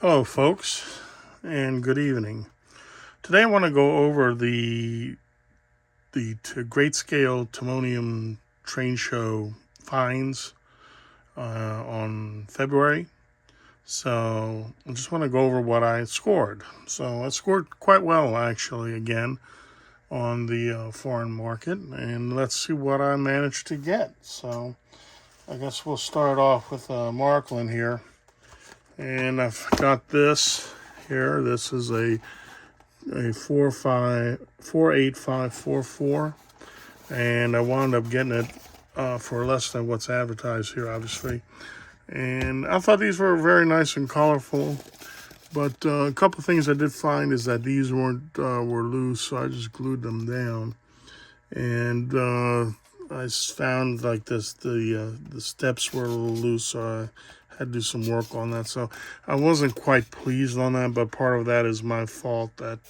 Hello, folks, and good evening. Today, I want to go over the great scale Timonium train show finds on February. So, I just want to go over what I scored. So, I scored quite well, actually, again on the foreign market, and let's see what I managed to get. So, I guess we'll start off with Maryland here, and I've got this here. This is a 48544, and I wound up getting it for less than what's advertised here, obviously. And I thought these were very nice and colorful, but a couple of things I did find is that these were loose, so I just glued them down. And I found like this the steps were a little loose, so I had to do some work on that. So I wasn't quite pleased on that, but part of that is my fault that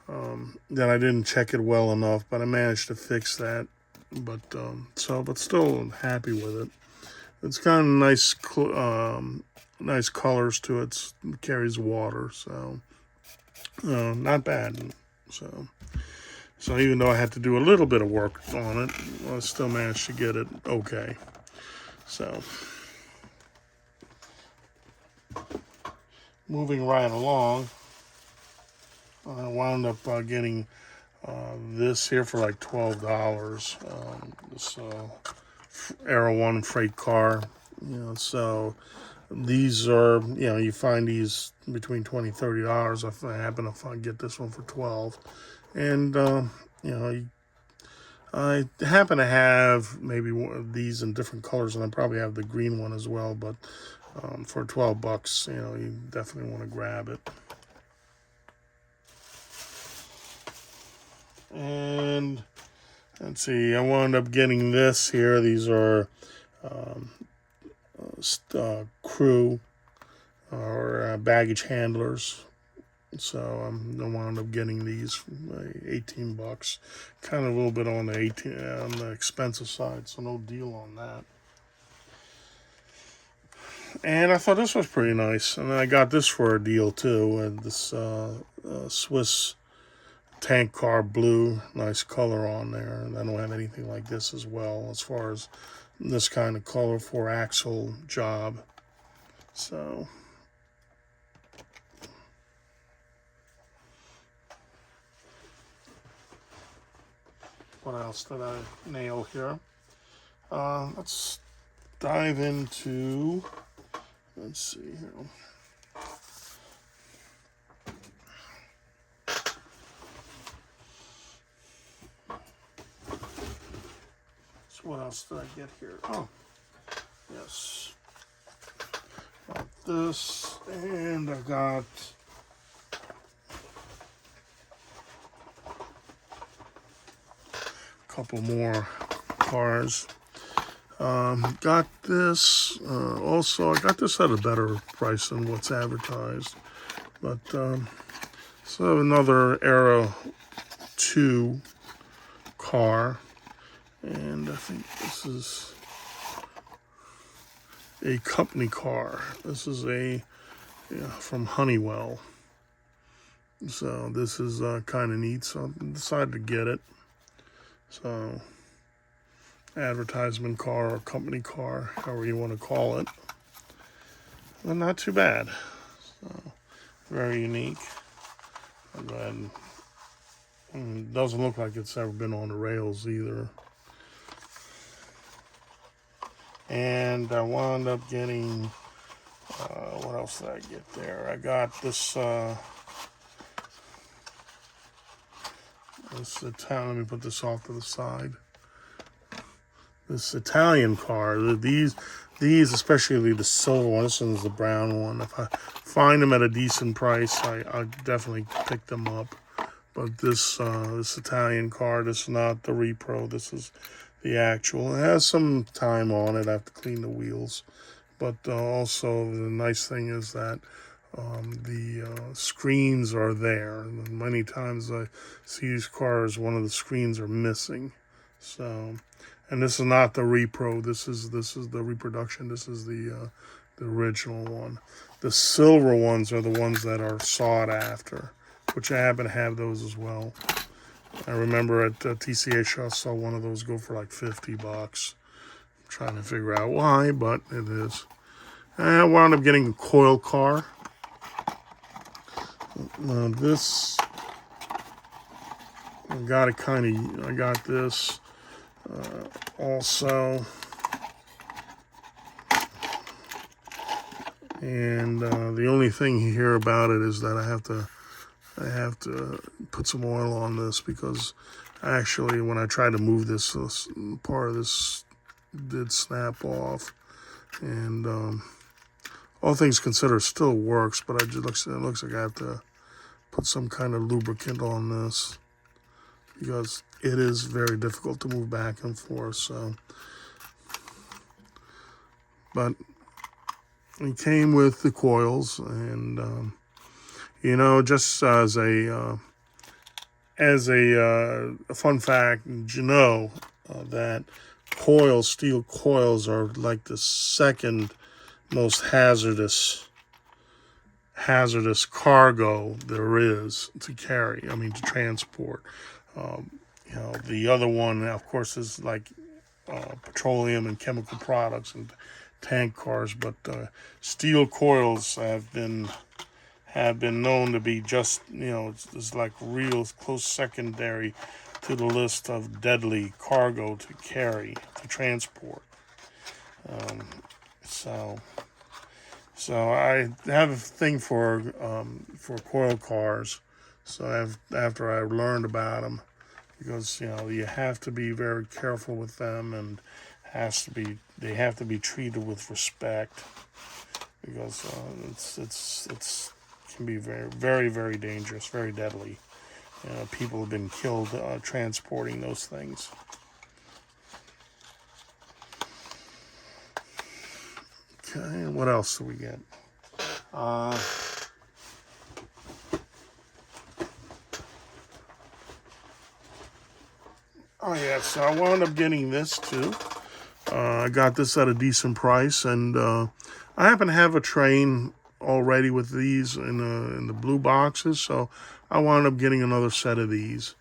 I didn't check it well enough. But I managed to fix that. But still happy with it. It's got nice nice colors to it. It carries water, so not bad. So even though I had to do a little bit of work on it, I still managed to get it okay. So moving right along, I wound up getting this here for like $12. This Aero 1 freight car. So these are, you find these between $20 and $30. If I happen to get this one for $12. And, I happen to have maybe one of these in different colors, and I probably have the green one as well, but for $12, you definitely want to grab it. And let's see, I wound up getting this here. These are crew or baggage handlers. So I wound up getting these for $18. Kind of a little bit on the expensive side, so no deal on that. And I thought this was pretty nice, and I got this for a deal too. And this Swiss tank car blue, nice color on there. And I don't have anything like this as well as far as this kind of color for axle job. So what else did I nail here? Let's dive into, let's see here. So what else did I get here? Oh, yes. Got this, and I got a couple more cars. Got this. Also, I got this at a better price than what's advertised. But so another Aero 2 car, and I think this is a company car. This is from Honeywell. So this is kind of neat. So I decided to get it. So advertisement car or company car, however you want to call it. But not too bad. So very unique. I'll go ahead and doesn't look like it's ever been on the rails either. And I wound up getting, what else did I get there? I got this Italian, let me put this off to the side. This Italian car, these especially the silver one, this one's the brown one. If I find them at a decent price, I'll definitely pick them up. But this Italian car, this is not the repro, this is the actual. It has some time on it. I have to clean the wheels. But also the nice thing is that the screens are there. Many times I see these cars, one of the screens are missing. So, and this is not the repro. This is the reproduction. This is the original one. The silver ones are the ones that are sought after, which I happen to have those as well. I remember at TCH I saw one of those go for like $50. I'm trying to figure out why, but it is. And I wound up getting a coil car. This, I got this also. And the only thing here about it is that I have to put some oil on this, because actually when I tried to move this part of this did snap off, and all things considered it still works, but it looks like I have to put some kind of lubricant on this, because it is very difficult to move back and forth. So, but it came with the coils, and you know, just as a fun fact, you know, that steel coils are like the second most hazardous cargo there is to carry. I mean, to transport. You know, the other one, of course, is like petroleum and chemical products and tank cars, but steel coils have been known to be just, you know, it's like real close secondary to the list of deadly cargo to carry, to transport. So I have a thing for coil cars. So after I learned about them, because, you know, you have to be very careful with them, and they have to be treated with respect, because it's can be very, very, very dangerous, very deadly. People have been killed transporting those things. Okay, what else do we get? Oh yeah, so I wound up getting this too. I got this at a decent price, and I happen to have a train already with these in the blue boxes, so I wound up getting another set of these,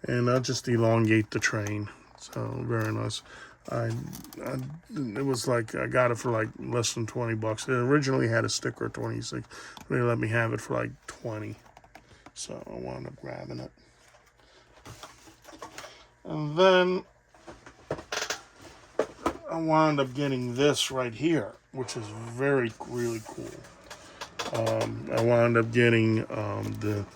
and I'll just elongate the train. So very nice. It was like I got it for like less than $20. It originally had a sticker of 26. They let me have it for like 20, so I wound up grabbing it. And then I wound up getting this right here, which is really cool. I wound up getting the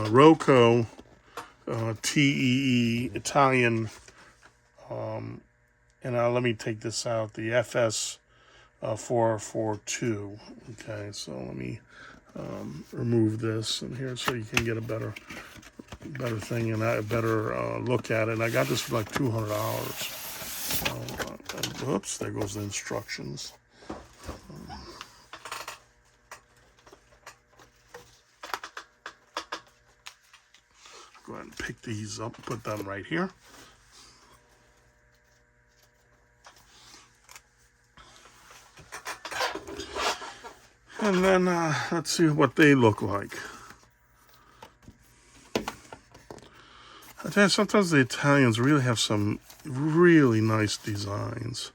Rocco TEE Italian, and let me take this out, the FS 442. Okay, so let me remove this in here so you can get a better thing and a better look at it. And I got this for like $200. So, oops, there goes the instructions. Go ahead and pick these up, put them right here. And then let's see what they look like. I tell you, sometimes the Italians really have some really nice designs.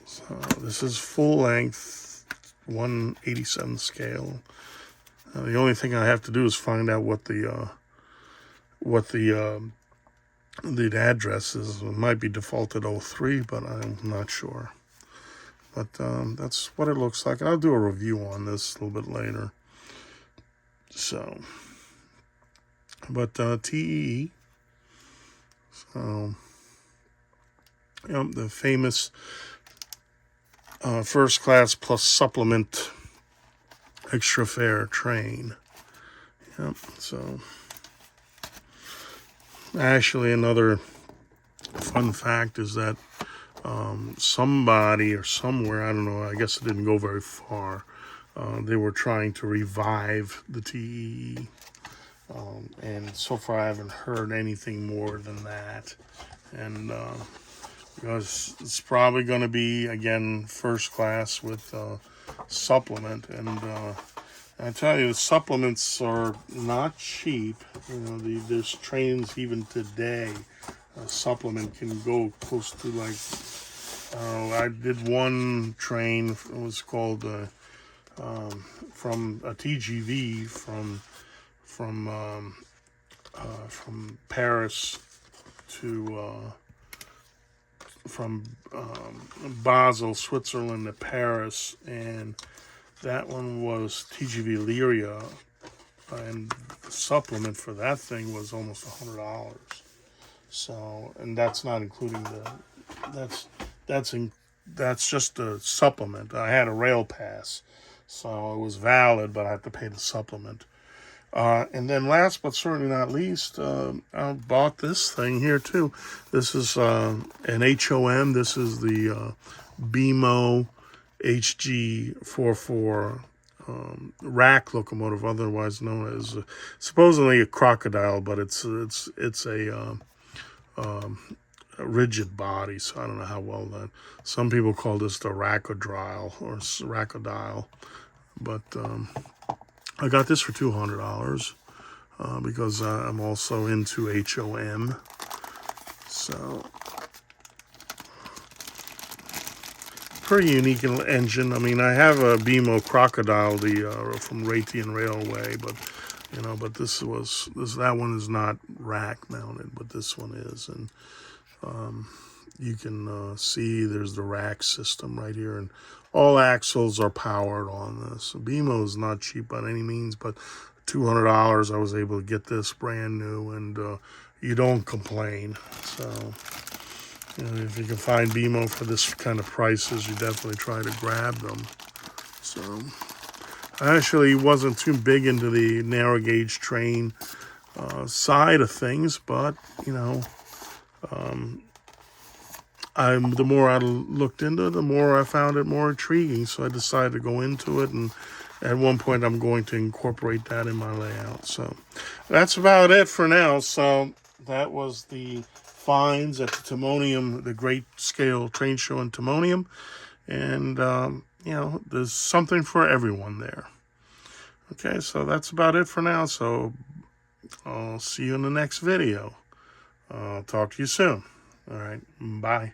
So this is full length, 1/87 scale. The only thing I have to do is find out what the address is. It might be defaulted 03, but I'm not sure. But that's what it looks like. I'll do a review on this a little bit later. So, but TEE. So, the famous first class plus supplement extra fare train. Yep. So, actually, another fun fact is that somebody or somewhere, I don't know, I guess it didn't go very far, they were trying to revive the TEE. And so far I haven't heard anything more than that. And because it's probably going to be, again, first class with supplement. And I tell you, the supplements are not cheap. You know, there's trains even today. A supplement can go close to like, I did one train. It was called from a TGV from Paris to from Basel, Switzerland to Paris, and that one was TGV Lyria, and the supplement for that thing was almost $100. So, and that's not including that's in, that's just a supplement. I had a rail pass, so it was valid, but I had to pay the supplement. And then last but certainly not least, I bought this thing here too. This is an HOM. This is the BMO HG44 rack locomotive, otherwise known as supposedly a crocodile, but it's a rigid body, so I don't know how well that. Some people call this the racodile or racodile, but I got this for $200 because I'm also into HOM. So, pretty unique engine. I mean, I have a BMO Crocodile, from Raytheon Railway, but that one is not rack mounted, but this one is, and you can see there's the rack system right here, and all axles are powered on this. BMO is not cheap by any means, but $200 I was able to get this brand new, and you don't complain. So, if you can find BMO for this kind of prices, you definitely try to grab them. So, I actually wasn't too big into the narrow gauge train side of things, but the more I looked into it, the more I found it more intriguing. So I decided to go into it, and at one point I'm going to incorporate that in my layout. So that's about it for now. So that was the finds at the Timonium, the Great Scale Train Show in Timonium. And, there's something for everyone there. Okay, so that's about it for now. So I'll see you in the next video. I'll talk to you soon. All right, bye.